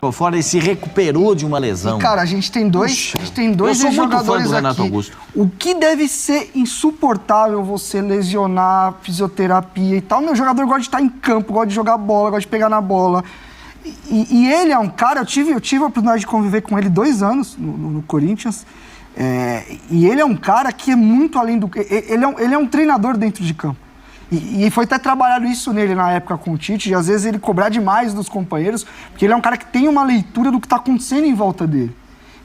tempo fora e se recuperou de uma lesão. E, cara, a gente tem dois jogadores eu sou muito fã do Renato Augusto. O que deve ser insuportável você lesionar, fisioterapia e tal. Meu jogador gosta de estar em campo, gosta de jogar bola, gosta de pegar na bola. E ele é um cara, eu tive a oportunidade de conviver com ele 2 anos no Corinthians. E ele é um cara que é muito além do... Ele é um treinador dentro de campo. E foi até trabalhado isso nele na época com o Tite, e às vezes ele cobrar demais dos companheiros, porque ele é um cara que tem uma leitura do que está acontecendo em volta dele.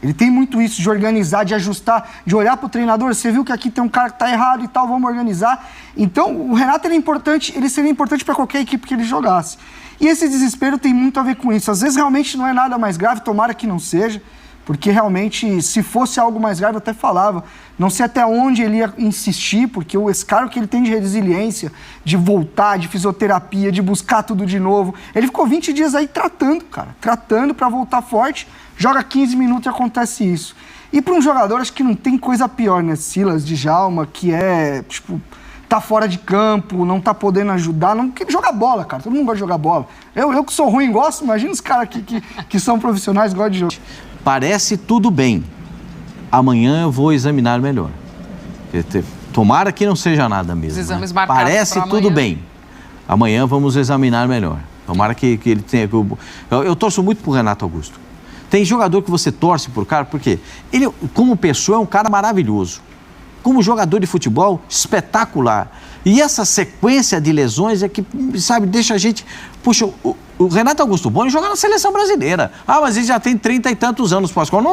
Ele tem muito isso de organizar, de ajustar, de olhar para o treinador, você viu que aqui tem um cara que está errado e tal, vamos organizar. Então, o Renato ele seria importante para qualquer equipe que ele jogasse. E esse desespero tem muito a ver com isso. Às vezes realmente não é nada mais grave, tomara que não seja, porque realmente, se fosse algo mais grave, eu até falava. Não sei até onde ele ia insistir, porque esse cara que ele tem de resiliência, de voltar, de fisioterapia, de buscar tudo de novo. Ele ficou 20 dias aí tratando para voltar forte, joga 15 minutos e acontece isso. E para um jogador, acho que não tem coisa pior, né? Silas, Djalma, que tá fora de campo, não tá podendo ajudar, não quer jogar bola, cara. Todo mundo gosta de jogar bola. Eu que sou ruim gosto, imagina os caras que são profissionais gostam de jogar. Parece tudo bem. Amanhã eu vou examinar melhor. Tomara que não seja nada mesmo. Os exames marcados parece tudo bem. Amanhã vamos examinar melhor. Tomara que ele tenha... Eu torço muito pro Renato Augusto. Tem jogador que você torce pro cara, porque ele, como pessoa, é um cara maravilhoso. Como jogador de futebol, espetacular. E essa sequência de lesões é que, sabe, deixa a gente... Puxa, o Renato Augusto Boni joga na seleção brasileira. Mas ele já tem 30 e tantos anos, Pascoal.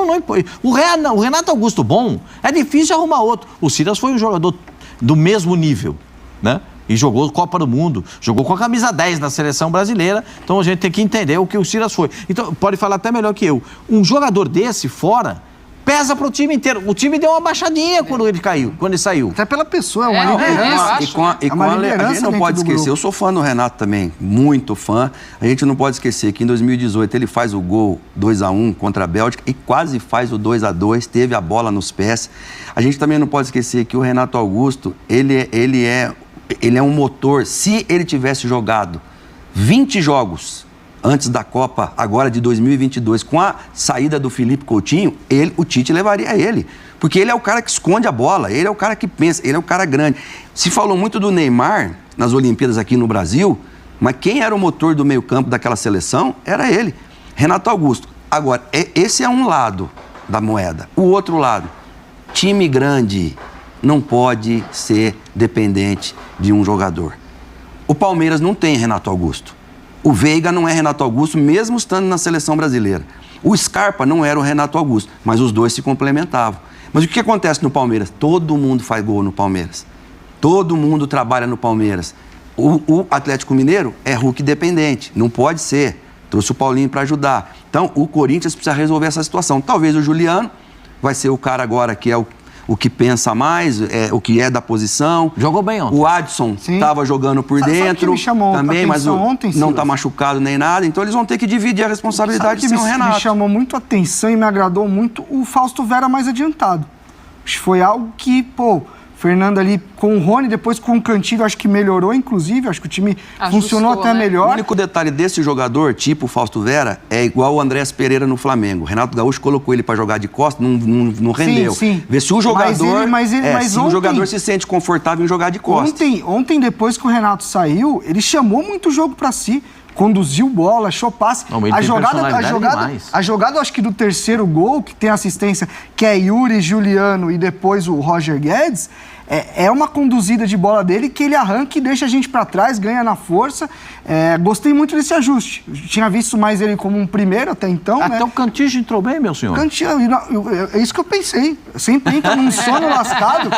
O Renato Augusto Bom é difícil arrumar outro. O Silas foi um jogador do mesmo nível, né? E jogou Copa do Mundo, jogou com a camisa 10 na seleção brasileira. Então a gente tem que entender o que o Silas foi. Então, pode falar até melhor que eu. Um jogador desse fora... pesa pro time inteiro. O time deu uma baixadinha quando ele saiu. Até pela pessoa, é uma liderança. A gente não pode esquecer, eu sou fã do Renato também, muito fã. A gente não pode esquecer que em 2018 ele faz o gol 2-1 contra a Bélgica e quase faz o 2-2, teve a bola nos pés. A gente também não pode esquecer que o Renato Augusto, ele é um motor. Se ele tivesse jogado 20 jogos antes da Copa, agora de 2022, com a saída do Felipe Coutinho, o Tite levaria ele. Porque ele é o cara que esconde a bola, ele é o cara que pensa, ele é o cara grande. Se falou muito do Neymar nas Olimpíadas aqui no Brasil, mas quem era o motor do meio-campo daquela seleção era ele, Renato Augusto. Agora, esse é um lado da moeda. O outro lado, time grande não pode ser dependente de um jogador. O Palmeiras não tem Renato Augusto. O Veiga não é Renato Augusto, mesmo estando na seleção brasileira. O Scarpa não era o Renato Augusto, mas os dois se complementavam. Mas o que acontece no Palmeiras? Todo mundo faz gol no Palmeiras. Todo mundo trabalha no Palmeiras. O Atlético Mineiro é Hulk dependente, não pode ser. Trouxe o Paulinho para ajudar. Então, o Corinthians precisa resolver essa situação. Talvez o Juliano vai ser o cara agora que é o que pensa mais, o que é da posição. Jogou bem ontem. O Adson estava jogando por dentro também, mas ontem, não está machucado nem nada. Então eles vão ter que dividir a responsabilidade sem o Renato. Me chamou muito a atenção e me agradou muito o Fausto Vera mais adiantado. Acho que foi algo que, Fernando ali com o Rony, depois com o Cantillo, acho que melhorou, inclusive. Acho que o time funcionou até melhor. O único detalhe desse jogador, tipo o Fausto Vera, é igual o Andrés Pereira no Flamengo. O Renato Gaúcho colocou ele para jogar de costas, não rendeu. Sim. Vê se o jogador, mas ontem, o jogador se sente confortável em jogar de costas. Ontem, depois que o Renato saiu, ele chamou muito o jogo para si. Conduziu bola, achou passe. A jogada, acho que do terceiro gol, que tem assistência, que é Yuri, Juliano e depois o Roger Guedes, é uma conduzida de bola dele que ele arranca e deixa a gente para trás, ganha na força. Gostei muito desse ajuste. Eu tinha visto mais ele como um primeiro até então. Até o Cantillo entrou bem, meu senhor. Cantillo, é isso que eu pensei. Sempre entra num sono lascado.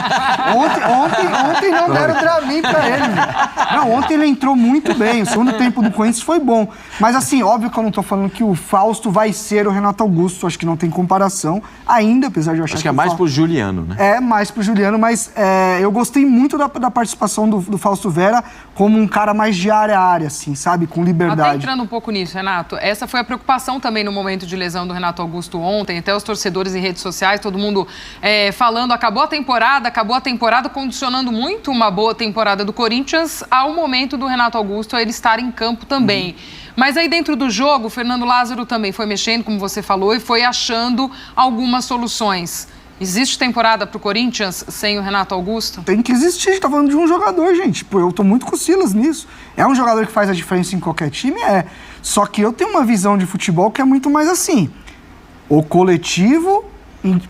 Ontem não deram Dramin para ele. Não, ontem ele entrou muito bem. O segundo tempo do Corinthians foi bom. Mas assim, óbvio que eu não tô falando que o Fausto vai ser o Renato Augusto. Acho que não tem comparação ainda, apesar de eu achar que é mais pro Juliano, né? É, mais pro Juliano, mas eu gostei muito da participação do Fausto Vera como um cara mais de área a área, assim, sabe? Com liberdade. Até entrando um pouco nisso, Renato, essa foi a preocupação também no momento de lesão do Renato Augusto ontem, até os torcedores em redes sociais, todo mundo falando, acabou a temporada, condicionando muito uma boa temporada do Corinthians ao momento do Renato Augusto ele estar em campo também. Mas aí dentro do jogo, o Fernando Lázaro também foi mexendo, como você falou, e foi achando algumas soluções. Existe temporada para o Corinthians sem o Renato Augusto? Tem que existir, a gente tá falando de um jogador, gente. Pô, eu tô muito com o Silas nisso. É um jogador que faz a diferença em qualquer time? É. Só que eu tenho uma visão de futebol que é muito mais assim. O coletivo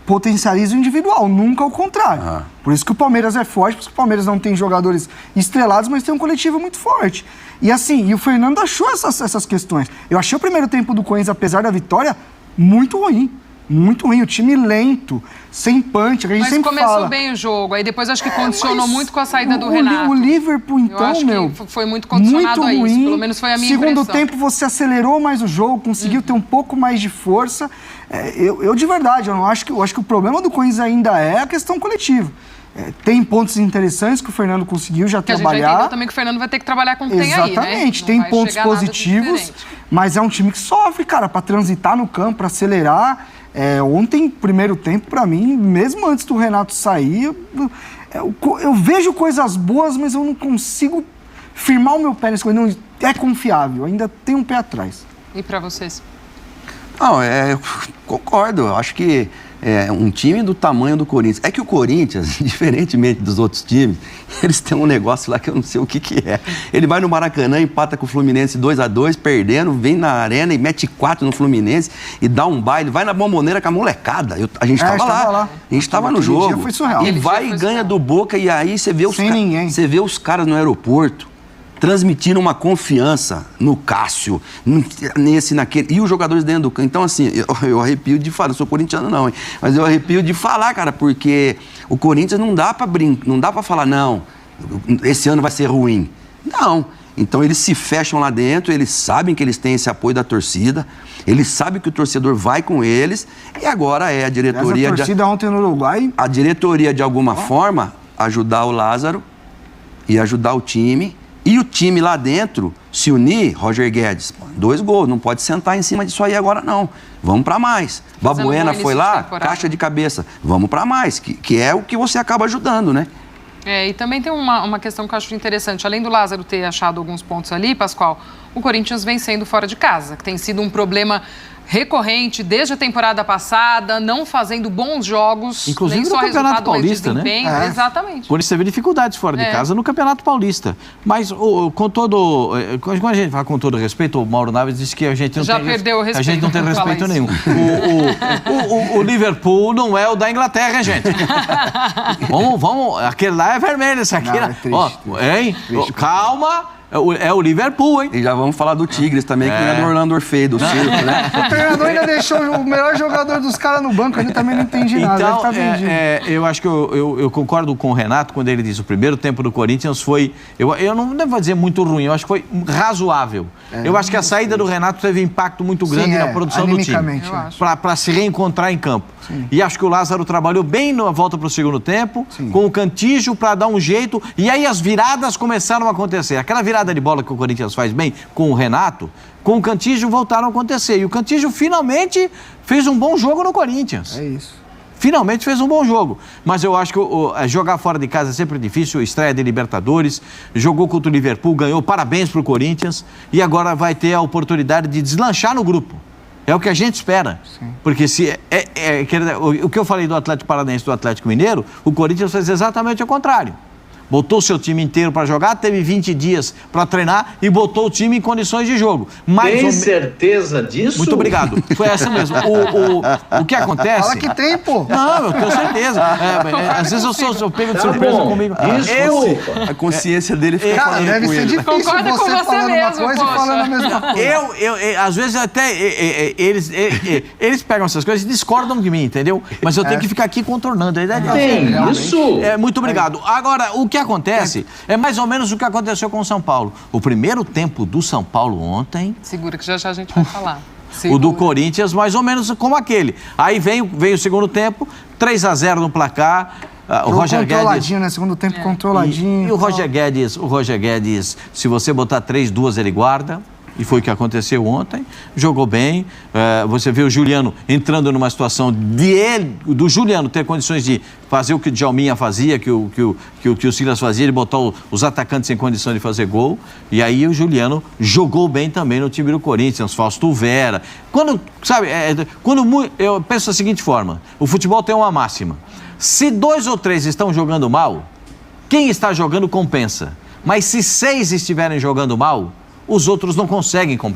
potencializa o individual, nunca o contrário. Por isso que o Palmeiras é forte, por isso que o Palmeiras não tem jogadores estrelados, mas tem um coletivo muito forte. E assim, o Fernando achou essas questões. Eu achei o primeiro tempo do Corinthians, apesar da vitória, muito ruim. Muito ruim, o time lento, sem punch, a gente sempre fala. Mas começou bem o jogo, aí depois acho que condicionou muito com a saída do Renato. O Liverpool, então, eu acho que foi muito condicionado muito ruim. A isso, pelo menos foi a minha impressão. impressão. Segundo tempo você acelerou mais o jogo, conseguiu ter um pouco mais de força. Eu de verdade, eu acho que o problema do Corinthians ainda é a questão coletiva. Tem pontos interessantes que o Fernando conseguiu já trabalhar. A gente já entendeu também que o Fernando vai ter que trabalhar com o que tem aí, né? Exatamente, tem pontos positivos, mas é um time que sofre, cara, para transitar no campo, para acelerar. Ontem, primeiro tempo, para mim, mesmo antes do Renato sair, eu vejo coisas boas, mas eu não consigo firmar o meu pé nesse coisa. Não é confiável, ainda tem um pé atrás. E para vocês? Não, eu concordo. Eu acho que um time do tamanho do Corinthians... É que o Corinthians, diferentemente dos outros times, eles têm um negócio lá que eu não sei o que é. Ele vai no Maracanã, empata com o Fluminense 2-2, perdendo, vem na Arena e mete 4 no Fluminense e dá um baile. Vai na Bomboneira com a molecada. A gente estava lá. A gente estava no jogo. Foi surreal. E vai e ganha do Boca e aí você vê você vê os caras no aeroporto transmitindo uma confiança no Cássio, naquele, e os jogadores dentro do campo. Então, assim, eu arrepio de falar, não sou corintiano não, hein? Mas eu arrepio de falar, cara, porque o Corinthians não dá pra brincar, não dá pra falar, não, esse ano vai ser ruim. Não. Então, eles se fecham lá dentro, eles sabem que eles têm esse apoio da torcida, eles sabem que o torcedor vai com eles, e agora a diretoria... A torcida ontem no Uruguai... A diretoria, de alguma forma, ajudar o Lázaro e ajudar o time... E o time lá dentro se unir, Roger Guedes, 2 gols, não pode sentar em cima disso aí agora não. Vamos para mais. Babuena foi lá, caixa de cabeça. Vamos para mais, que é o que você acaba ajudando, né? E também tem uma questão que eu acho interessante. Além do Lázaro ter achado alguns pontos ali, Pascoal, o Corinthians vem sendo fora de casa, que tem sido um problema recorrente desde a temporada passada, não fazendo bons jogos, inclusive nem só no Campeonato Paulista, né? Exatamente. O Corinthians teve dificuldades fora de casa no Campeonato Paulista. Mas com todo... Quando a gente fala com todo respeito, o Mauro Naves disse que a gente não perdeu o respeito. A gente não tem respeito nenhum. O Liverpool não é o da Inglaterra, hein, gente? Vamos, aquele lá é vermelho, esse aqui... Não, hein? Triste. Calma... É o Liverpool, hein? E já vamos falar do Tigres também, que é do Orlando Orfei, do circo, né? O treinador ainda deixou o melhor jogador dos caras no banco, ele também não entendi nada. Então, ele tá eu acho que eu concordo com o Renato quando ele diz o primeiro tempo do Corinthians foi... Eu não vou dizer muito ruim, eu acho que foi razoável. Eu acho que a saída do Renato teve impacto muito grande na produção do time. Para se reencontrar em campo. Sim. E acho que o Lázaro trabalhou bem na volta para o segundo tempo, com o Cantígio para dar um jeito, e aí as viradas começaram a acontecer. Aquela virada de bola que o Corinthians faz bem com o Renato, com o Cantígio voltaram a acontecer. E o Cantígio finalmente fez um bom jogo no Corinthians. É isso. Finalmente fez um bom jogo. Mas eu acho que jogar fora de casa é sempre difícil, estreia de Libertadores, jogou contra o Liverpool, ganhou, parabéns para o Corinthians, e agora vai ter a oportunidade de deslanchar no grupo. É o que a gente espera. Sim. Porque o que eu falei do Atlético Paranaense e do Atlético Mineiro, o Corinthians fez exatamente o contrário. Botou seu time inteiro para jogar, teve 20 dias para treinar e botou o time em condições de jogo. Tem certeza disso? Muito obrigado. Foi essa mesmo. O que acontece... Fala que tem, pô. Não, eu tenho certeza. Às vezes eu pego de surpresa comigo. A consciência dele fica falando deve ser difícil. Concordo com você falando mesmo, uma coisa e falando a mesma coisa. Às vezes até eles pegam essas coisas e discordam de mim, entendeu? Mas eu tenho que ficar aqui contornando. Tem isso? Muito obrigado. Agora, o que acontece é mais ou menos o que aconteceu com o São Paulo. O primeiro tempo do São Paulo ontem... Segura que já a gente vai falar. O do Corinthians, mais ou menos como aquele. Aí vem o segundo tempo, 3-0 no placar, o Roger controladinho, né? Segundo tempo controladinho. E o Roger Guedes, se você botar 3-2, ele guarda. E foi o que aconteceu ontem. Jogou bem. Você vê o Juliano entrando numa situação do Juliano ter condições de fazer o que o Djalminha fazia, que o Silas fazia, ele botar os atacantes em condição de fazer gol. E aí o Juliano jogou bem também no time do Corinthians, Fausto Vera. Eu penso da seguinte forma: o futebol tem uma máxima. Se 2 ou 3 estão jogando mal, quem está jogando compensa. Mas se 6 estiverem jogando mal, os outros não conseguem compensar.